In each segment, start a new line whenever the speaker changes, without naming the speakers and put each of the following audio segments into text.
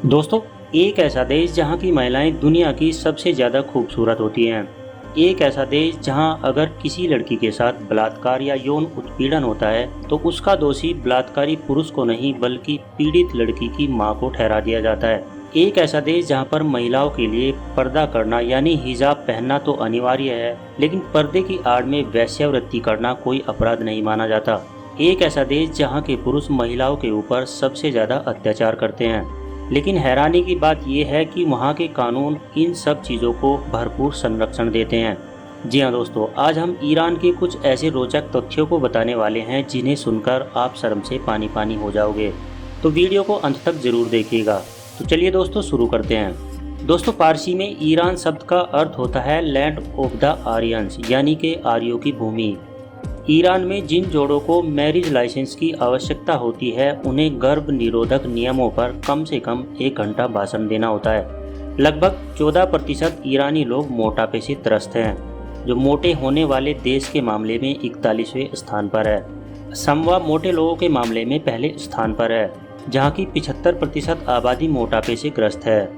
दोस्तों, एक ऐसा देश जहां की महिलाएं दुनिया की सबसे ज़्यादा खूबसूरत होती हैं। एक ऐसा देश जहां अगर किसी लड़की के साथ बलात्कार या यौन उत्पीड़न होता है तो उसका दोषी बलात्कारी पुरुष को नहीं बल्कि पीड़ित लड़की की मां को ठहरा दिया जाता है। एक ऐसा देश जहां पर महिलाओं के लिए पर्दा करना यानी हिजाब पहनना तो अनिवार्य है, लेकिन पर्दे की आड़ में वेश्यावृत्ति करना कोई अपराध नहीं माना जाता। एक ऐसा देश जहां के पुरुष महिलाओं के ऊपर सबसे ज़्यादा अत्याचार करते हैं, लेकिन हैरानी की बात यह है कि वहाँ के कानून इन सब चीज़ों को भरपूर संरक्षण देते हैं। जी हाँ दोस्तों, आज हम ईरान के कुछ ऐसे रोचक तथ्यों को बताने वाले हैं जिन्हें सुनकर आप शर्म से पानी पानी हो जाओगे। तो वीडियो को अंत तक जरूर देखिएगा। तो चलिए दोस्तों, शुरू करते हैं। दोस्तों, पारसी में ईरान शब्द का अर्थ होता है लैंड ऑफ द आर्यंस, यानी कि आर्यों की भूमि। ईरान में जिन जोड़ों को मैरिज लाइसेंस की आवश्यकता होती है उन्हें गर्भ निरोधक नियमों पर कम से कम 1 घंटा भाषण देना होता है। लगभग 14% ईरानी लोग मोटापे से त्रस्त हैं, जो मोटे होने वाले देश के मामले में 41वें स्थान पर है। समवा मोटे लोगों के मामले में पहले स्थान पर है, जहां की 75% आबादी मोटापे से ग्रस्त है,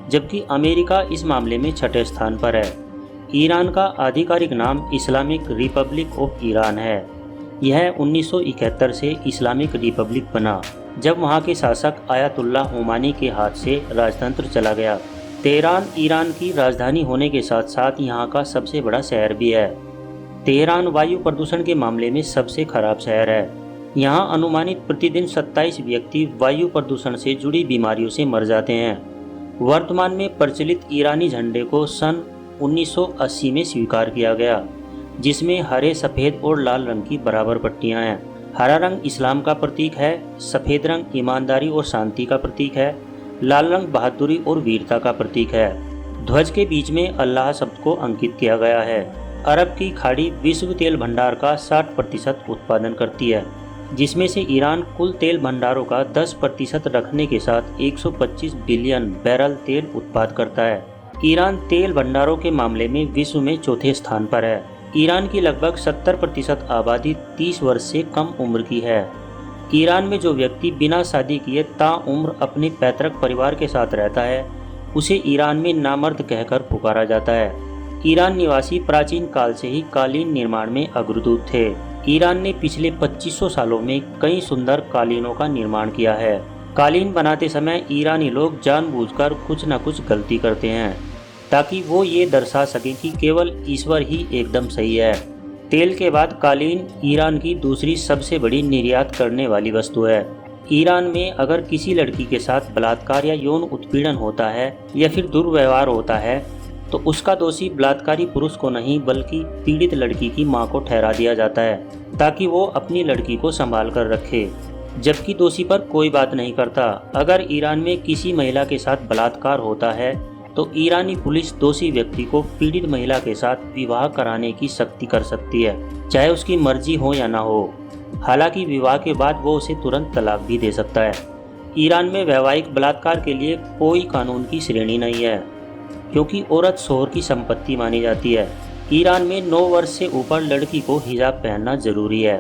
जबकि अमेरिका इस मामले में 6ठे स्थान पर है। ईरान का आधिकारिक नाम इस्लामिक रिपब्लिक ऑफ ईरान है। यह 1971 से इस्लामिक रिपब्लिक बना, जब वहां के शासक आयतुल्लाह हुमानी के हाथ से राजतंत्र चला गया। तेहरान ईरान की राजधानी होने के साथ साथ यहां का सबसे बड़ा शहर भी है। तेहरान वायु प्रदूषण के मामले में सबसे खराब शहर है। यहां अनुमानित प्रतिदिन 27 व्यक्ति वायु प्रदूषण से जुड़ी बीमारियों से मर जाते हैं। वर्तमान में प्रचलित ईरानी झंडे को सन 1980 में स्वीकार किया गया, जिसमें हरे, सफ़ेद और लाल रंग की बराबर पट्टियां हैं। हरा रंग इस्लाम का प्रतीक है, सफ़ेद रंग ईमानदारी और शांति का प्रतीक है, लाल रंग बहादुरी और वीरता का प्रतीक है। ध्वज के बीच में अल्लाह शब्द को अंकित किया गया है। अरब की खाड़ी विश्व तेल भंडार का 60% उत्पादन करती है, जिसमें से ईरान कुल तेल भंडारों का 10% रखने के साथ 125 बिलियन बैरल तेल उत्पादन करता है। ईरान तेल भंडारों के मामले में विश्व में 4थे स्थान पर है। ईरान की लगभग 70% आबादी 30 वर्ष से कम उम्र की है। ईरान में जो व्यक्ति बिना शादी किए ताउम्र अपने पैतृक परिवार के साथ रहता है, उसे ईरान में नामर्द कहकर पुकारा जाता है। ईरान निवासी प्राचीन काल से ही कालीन निर्माण में अग्रदूत थे। ईरान ने पिछले 2500 सालों में कई सुंदर कालीनों का निर्माण किया है। कालीन बनाते समय ईरानी लोग जानबूझकर कुछ न कुछ गलती करते हैं, ताकि वो ये दर्शा सके कि केवल ईश्वर ही एकदम सही है। तेल के बाद कालीन ईरान की दूसरी सबसे बड़ी निर्यात करने वाली वस्तु है। ईरान में अगर किसी लड़की के साथ बलात्कार या यौन उत्पीड़न होता है या फिर दुर्व्यवहार होता है तो उसका दोषी बलात्कारी पुरुष को नहीं बल्कि पीड़ित लड़की की मां को ठहरा दिया जाता है, ताकि वो अपनी लड़की को संभाल कर रखे, जबकि दोषी पर कोई बात नहीं करता। अगर ईरान में किसी महिला के साथ बलात्कार होता है तो ईरानी पुलिस दोषी व्यक्ति को पीड़ित महिला के साथ विवाह कराने की सख्ती कर सकती है, चाहे उसकी मर्जी हो या ना हो। हालांकि विवाह के बाद वो उसे तुरंत तलाक भी दे सकता है। ईरान में वैवाहिक बलात्कार के लिए कोई कानून की श्रेणी नहीं है, क्योंकि औरत शोहर की संपत्ति मानी जाती है। ईरान में 9 वर्ष से ऊपर लड़की को हिजाब पहनना जरूरी है।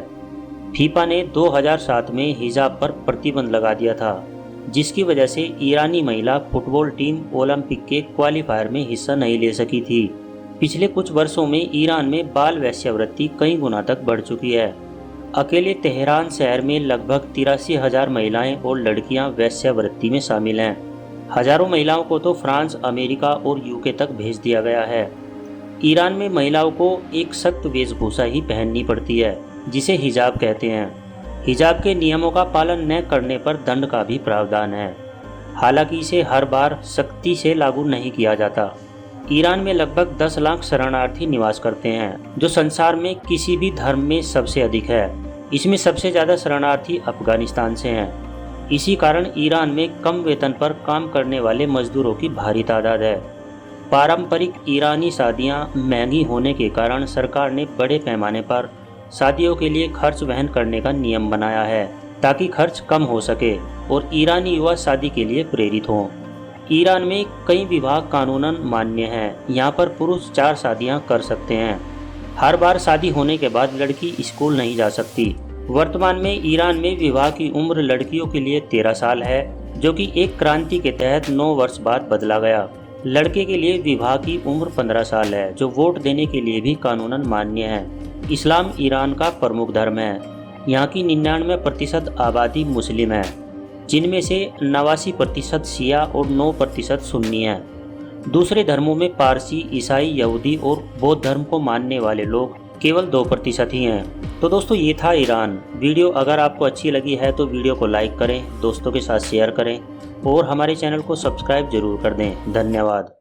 फीफा ने 2007 में हिजाब पर प्रतिबंध लगा दिया था, जिसकी वजह से ईरानी महिला फुटबॉल टीम ओलंपिक के क्वालिफायर में हिस्सा नहीं ले सकी थी। पिछले कुछ वर्षों में ईरान में बाल वेश्यावृत्ति कई गुना तक बढ़ चुकी है। अकेले तेहरान शहर में लगभग 83,000 महिलाएं और लड़कियां वेश्यावृत्ति में शामिल हैं। हजारों महिलाओं को तो फ्रांस, अमेरिका और यूके तक भेज दिया गया है। ईरान में महिलाओं को एक सख्त वेशभूषा ही पहननी पड़ती है, जिसे हिजाब कहते हैं। हिजाब के नियमों का पालन न करने पर दंड का भी प्रावधान है। हालांकि इसे हर बार सख्ती से लागू नहीं किया जाता। ईरान में लगभग 10 लाख शरणार्थी निवास करते हैं, जो संसार में किसी भी धर्म में सबसे अधिक है। इसमें सबसे ज़्यादा शरणार्थी अफगानिस्तान से हैं। इसी कारण ईरान में कम वेतन पर काम करने वाले मजदूरों की भारी तादाद है। पारंपरिक ईरानी शादियां महंगी होने के कारण सरकार ने बड़े पैमाने पर शादियों के लिए खर्च वहन करने का नियम बनाया है, ताकि खर्च कम हो सके और ईरानी युवा शादी के लिए प्रेरित हों। ईरान में कई विवाह कानूनन मान्य हैं। यहाँ पर पुरुष 4 शादियाँ कर सकते हैं। हर बार शादी होने के बाद लड़की स्कूल नहीं जा सकती। वर्तमान में ईरान में विवाह की उम्र लड़कियों के लिए 13 साल है, जो कि एक क्रांति के तहत 9 वर्ष बाद बदला गया। लड़के के लिए विवाह की उम्र 15 साल है, जो वोट देने के लिए भी कानूनन मान्य है। इस्लाम ईरान का प्रमुख धर्म है। यहाँ की 99% आबादी मुस्लिम है, जिनमें से 89% शिया और 9% सुन्नी है। दूसरे धर्मों में पारसी, ईसाई, यहूदी और बौद्ध धर्म को मानने वाले लोग केवल 2% ही हैं। तो दोस्तों, ये था ईरान। वीडियो अगर आपको अच्छी लगी है तो वीडियो को लाइक करें, दोस्तों के साथ शेयर करें और हमारे चैनल को सब्सक्राइब जरूर कर दें। धन्यवाद।